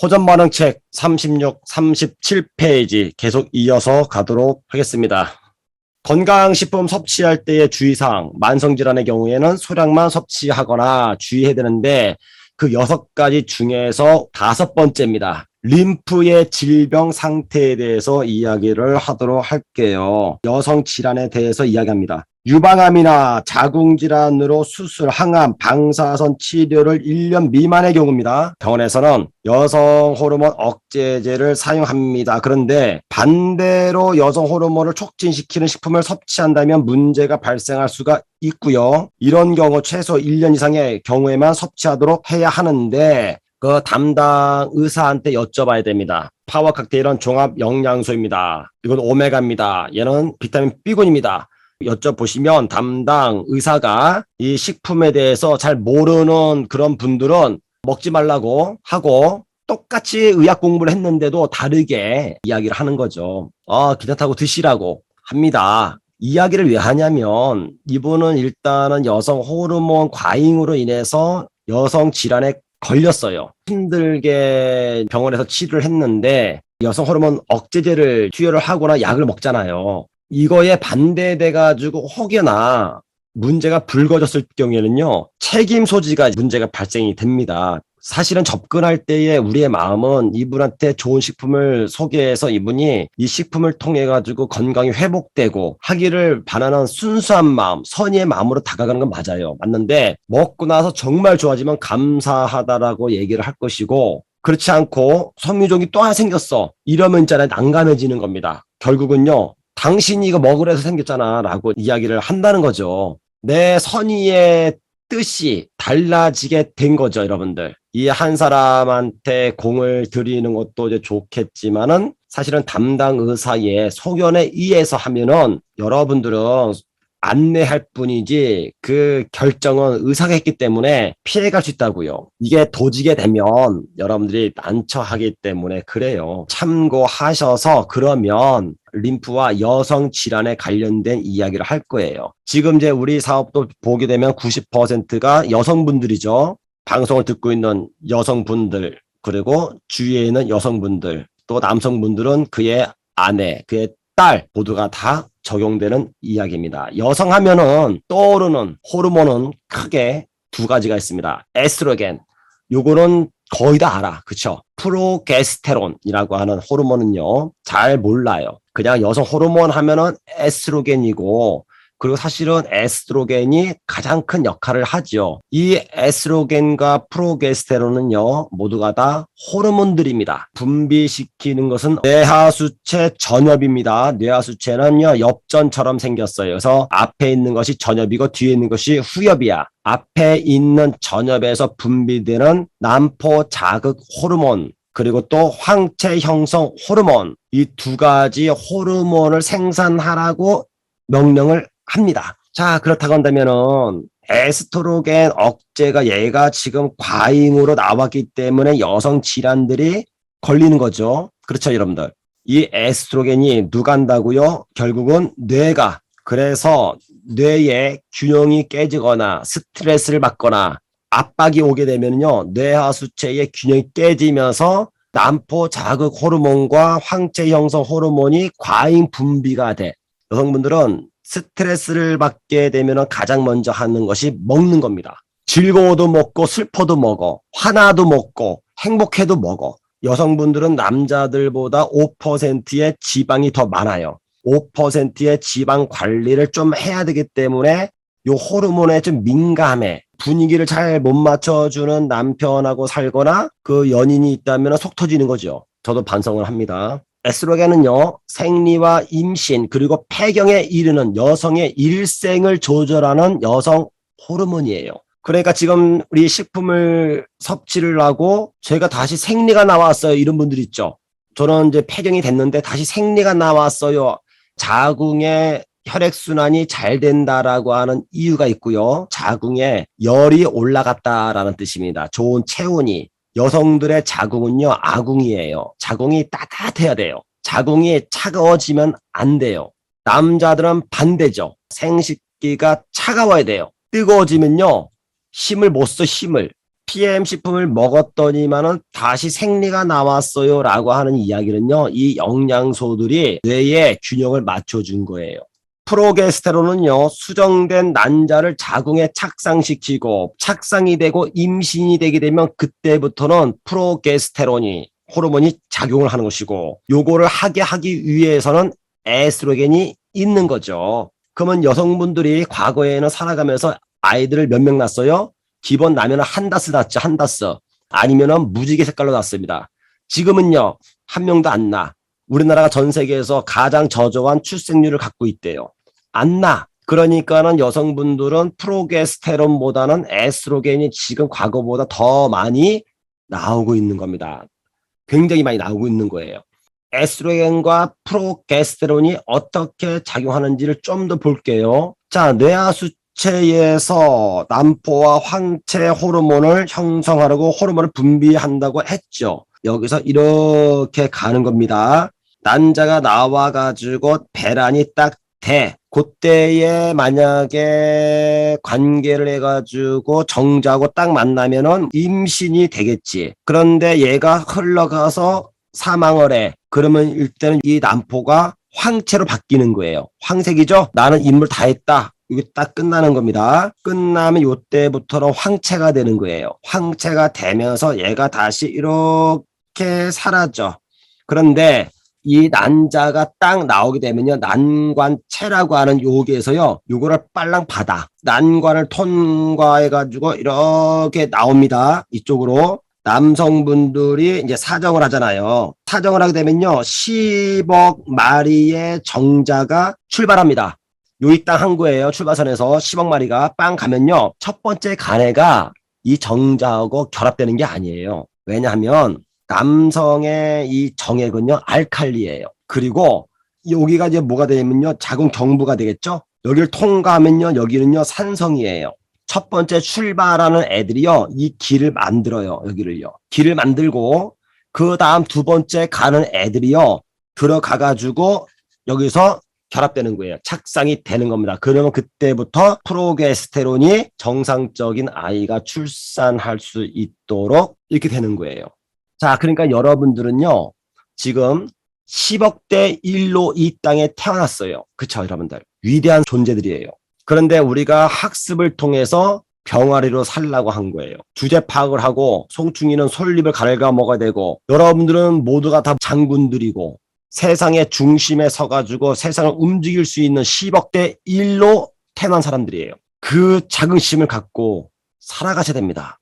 호전 반응책 36, 37페이지 계속 이어서 가도록 하겠습니다. 건강식품 섭취할 때의 주의사항, 만성질환의 경우에는 소량만 섭취하거나 주의해야 되는데 그 6가지 중에서 5번째입니다. 림프의 질병 상태에 대해서 이야기를 하도록 할게요. 여성 질환에 대해서 이야기합니다. 유방암이나 자궁질환으로 수술, 항암, 방사선 치료를 1년 미만의 경우입니다. 병원에서는 여성 호르몬 억제제를 사용합니다. 그런데 반대로 여성 호르몬을 촉진시키는 식품을 섭취한다면 문제가 발생할 수가 있고요. 이런 경우 최소 1년 이상의 경우에만 섭취하도록 해야 하는데 그 담당 의사한테 여쭤봐야 됩니다. 파워 칵테일은 종합 영양소입니다. 이건 오메가입니다. 얘는 비타민 B군입니다. 여쭤보시면 담당 의사가 이 식품에 대해서 잘 모르는 그런 분들은 먹지 말라고 하고 똑같이 의학 공부를 했는데도 다르게 이야기를 하는 거죠. 괜찮다고 드시라고 합니다. 이야기를 왜 하냐면 이분은 일단은 여성 호르몬 과잉으로 인해서 여성 질환에 걸렸어요. 힘들게 병원에서 치료를 했는데 여성 호르몬 억제제를 투여를 하거나 약을 먹잖아요. 이거에 반대돼가지고 혹여나 문제가 불거졌을 경우에는요, 책임 소지가 문제가 발생이 됩니다. 사실은 접근할 때에 우리의 마음은 이분한테 좋은 식품을 소개해서 이분이 이 식품을 통해 가지고 건강이 회복되고 하기를 바라는 순수한 마음, 선의의 마음으로 다가가는 건 맞아요. 맞는데 먹고 나서 정말 좋아지면 감사하다라고 얘기를 할 것이고, 그렇지 않고 섬유종이 또 하나 생겼어, 이러면 있잖아요, 난감해지는 겁니다. 결국은요, 당신이 이거 먹으래서 생겼잖아 라고 이야기를 한다는 거죠. 내 선의의 뜻이 달라지게 된 거죠, 여러분들. 이 한 사람한테 공을 들이는 것도 이제 좋겠지만은 사실은 담당 의사의 소견에 의해서 하면은 여러분들은 안내할 뿐이지 그 결정은 의사가 했기 때문에 피해갈 수 있다고요. 이게 도지게 되면 여러분들이 난처하기 때문에 그래요. 참고하셔서 그러면 림프와 여성 질환에 관련된 이야기를 할 거예요. 지금 이제 우리 사업도 보게 되면 90%가 여성분들이죠. 방송을 듣고 있는 여성분들, 그리고 주위에 있는 여성분들, 또 남성분들은 그의 아내, 그의 딸 모두가 다 적용되는 이야기입니다. 여성 하면은 떠오르는 호르몬은 크게 2가지가 있습니다. 에스트로겐, 요거는 거의 다 알아. 그쵸? 프로게스테론이라고 하는 호르몬은요, 잘 몰라요. 그냥 여성 호르몬 하면은 에스트로겐이고, 그리고 사실은 에스트로겐이 가장 큰 역할을 하죠. 이 에스트로겐과 프로게스테론은요, 모두가 다 호르몬들입니다. 분비시키는 것은 뇌하수체 전엽입니다. 뇌하수체는요, 엽전처럼 생겼어요. 그래서 앞에 있는 것이 전엽이고 뒤에 있는 것이 후엽이야. 앞에 있는 전엽에서 분비되는 난포 자극 호르몬, 그리고 또 황체 형성 호르몬, 이 2가지 호르몬을 생산하라고 명령을 합니다. 자, 그렇다고 한다면은 에스트로겐 억제가 얘가 지금 과잉으로 나왔기 때문에 여성 질환들이 걸리는 거죠. 그렇죠, 여러분들. 이 에스트로겐이 누가 한다고요? 결국은 뇌가. 그래서 뇌의 균형이 깨지거나 스트레스를 받거나 압박이 오게 되면요, 뇌하수체의 균형이 깨지면서 난포 자극 호르몬과 황체 형성 호르몬이 과잉 분비가 돼. 여성분들은 스트레스를 받게 되면 가장 먼저 하는 것이 먹는 겁니다. 즐거워도 먹고 슬퍼도 먹어, 화나도 먹고 행복해도 먹어. 여성분들은 남자들보다 5%의 지방이 더 많아요. 5%의 지방 관리를 좀 해야 되기 때문에 이 호르몬에 좀 민감해. 분위기를 잘 못 맞춰주는 남편하고 살거나 그 연인이 있다면 속 터지는 거죠. 저도 반성을 합니다. 에스트로겐은요, 생리와 임신 그리고 폐경에 이르는 여성의 일생을 조절하는 여성 호르몬이에요. 그러니까 지금 우리 식품을 섭취를 하고 제가 다시 생리가 나왔어요, 이런 분들 있죠. 저는 이제 폐경이 됐는데 다시 생리가 나왔어요. 자궁의 혈액순환이 잘 된다라고 하는 이유가 있고요. 자궁에 열이 올라갔다라는 뜻입니다. 좋은 체온이. 여성들의 자궁은요, 아궁이에요. 자궁이 따뜻해야 돼요. 자궁이 차가워지면 안 돼요. 남자들은 반대죠. 생식기가 차가워야 돼요. 뜨거워지면요, 힘을 못 써, 힘을. PM식품을 먹었더니만은 다시 생리가 나왔어요 라고 하는 이야기는요, 이 영양소들이 뇌의 균형을 맞춰준 거예요. 프로게스테론은요, 수정된 난자를 자궁에 착상시키고 착상이 되고 임신이 되게 되면 그때부터는 프로게스테론이 호르몬이 작용을 하는 것이고, 요거를 하게 하기 위해서는 에스트로겐이 있는 거죠. 그러면 여성분들이 과거에는 살아가면서 아이들을 몇 명 낳았어요? 기본 나면은 한 다스 낳죠, 한 다스. 아니면은 무지개 색깔로 낳습니다. 지금은요, 한 명도 안 낳아. 우리나라가 전 세계에서 가장 저조한 출생률을 갖고 있대요. 안 낳아. 그러니까는 여성분들은 프로게스테론보다는 에스트로겐이 지금 과거보다 더 많이 나오고 있는 겁니다. 굉장히 많이 나오고 있는 거예요. 에스트로겐과 프로게스테론이 어떻게 작용하는지를 좀 더 볼게요. 자, 뇌하수체에서 남포와 황체 호르몬을 형성하려고 호르몬을 분비한다고 했죠. 여기서 이렇게 가는 겁니다. 난자가 나와가지고 배란이 딱 돼. 그때에 만약에 관계를 해가지고 정자하고 딱 만나면은 임신이 되겠지. 그런데 얘가 흘러가서 사망을 해. 그러면 일단은 이 남포가 황체로 바뀌는 거예요. 황색이죠? 나는 임무를 다 했다. 이게 딱 끝나는 겁니다. 끝나면 이때부터는 황체가 되는 거예요. 황체가 되면서 얘가 다시 이렇게 사라져. 그런데 이 난자가 딱 나오게 되면요, 난관체라고 하는 여기에서요, 요거를 빨랑 받아. 난관을 통과해가지고 이렇게 나옵니다. 이쪽으로. 남성분들이 이제 사정을 하잖아요. 사정을 하게 되면요, 10억 마리의 정자가 출발합니다. 여기 딱 한 거예요. 출발선에서 10억 마리가 빵 가면요, 첫 번째 간해가 이 정자하고 결합되는 게 아니에요. 왜냐하면 남성의 이 정액은요, 알칼리예요. 그리고 여기가 이제 뭐가 되냐면요, 자궁 경부가 되겠죠. 여기를 통과하면요, 여기는요, 산성이에요. 첫 번째 출발하는 애들이요, 이 길을 만들어요. 여기를요, 길을 만들고, 그 다음 두 번째 가는 애들이요, 들어가가지고 여기서 결합되는 거예요. 착상이 되는 겁니다. 그러면 그때부터 프로게스테론이 정상적인 아이가 출산할 수 있도록 이렇게 되는 거예요. 자, 그러니까 여러분들은요, 지금 10억 대 1로 이 땅에 태어났어요. 그쵸, 여러분들? 위대한 존재들이에요. 그런데 우리가 학습을 통해서 병아리로 살라고 한 거예요. 주제 파악을 하고, 송충이는 솔잎을 갉아먹어야 되고, 여러분들은 모두가 다 장군들이고, 세상의 중심에 서가지고 세상을 움직일 수 있는 10억 대 1로 태어난 사람들이에요. 그 자긍심을 갖고 살아가셔야 됩니다.